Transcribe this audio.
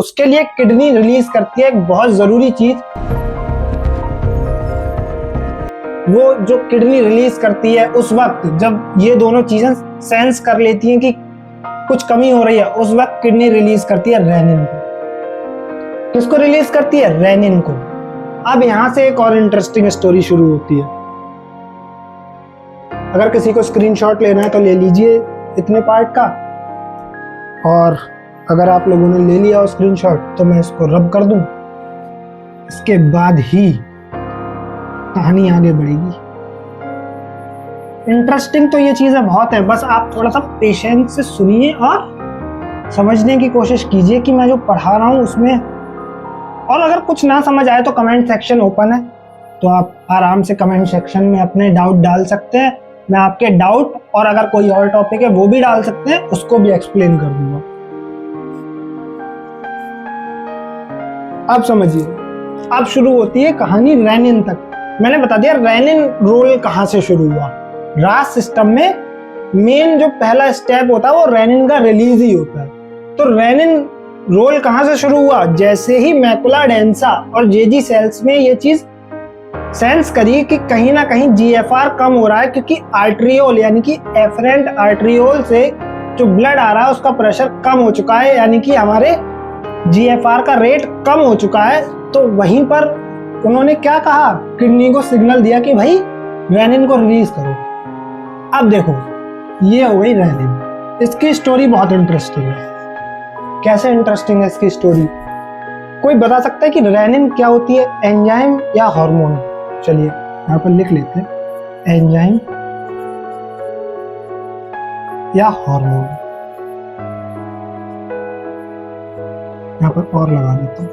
उसके लिए kidney release करती है एक बहुत जरूरी चीज। वो जो किडनी रिलीज करती है उस वक्त जब ये दोनों चीजें सेंस कर लेती हैं कि कुछ कमी हो रही है, उस वक्त किडनी रिलीज करती है रेनिन को। किसको रिलीज करती है? रेनिन को। अब यहां से एक और इंटरेस्टिंग स्टोरी शुरू होती है। अगर किसी को स्क्रीनशॉट लेना है तो ले लीजिए इतने पार्ट का, और अगर आप लोगों ने ले लिया स्क्रीनशॉट तो मैं इसको रब कर दूं, इसके बाद ही कहानी आगे बढ़ेगी। इंटरेस्टिंग तो ये चीजें बहुत है, बस आप थोड़ा सा पेशेंस से सुनिए और समझने की कोशिश कीजिए कि मैं जो पढ़ा रहा हूं उसमें। और अगर कुछ ना समझ आए तो कमेंट सेक्शन ओपन है, तो आप आराम से कमेंट सेक्शन में अपने डाउट डाल सकते हैं। मैं आपके डाउट और अगर कोई और टॉपिक है वो भी डाल सकते हैं, उसको भी एक्सप्लेन कर दूंगा। अब समझिए, अब शुरू होती है कहानी रेनिन तक। मैंने बता दिया रेनिन रोल कहां से शुरू हुआ। रास सिस्टम में मेन जो पहला स्टेप होता है वो रेनिन का रिलीज ही होता है। तो रेनिन रोल कहां से शुरू हुआ? जैसे ही मैकुला डेंसा और जेजी सेल्स में ये चीज सेंस करी कि कहीं ना कहीं जीएफआर कम हो रहा है, क्योंकि आर्ट्रियोल यानी कि एफरेंट आर्ट्रियोल से जो ब्लड आ रहा है उसका प्रेशर कम हो चुका है, यानी कि हमारे जीएफआर का रेट कम हो चुका है। तो वहीं पर उन्होंने क्या कहा, किडनी को सिग्नल दिया कि भाई रेनिन को रिलीज करो। अब देखो ये हो गई रेनिन। इसकी स्टोरी बहुत इंटरेस्टिंग है। कैसे इंटरेस्टिंग है इसकी स्टोरी? कोई बता सकता है कि रेनिन क्या होती है, एंजाइम या हार्मोन? चलिए यहाँ पर लिख लेते हैं, एंजाइम या हार्मोन। यहाँ पर और लगा देता हूँ।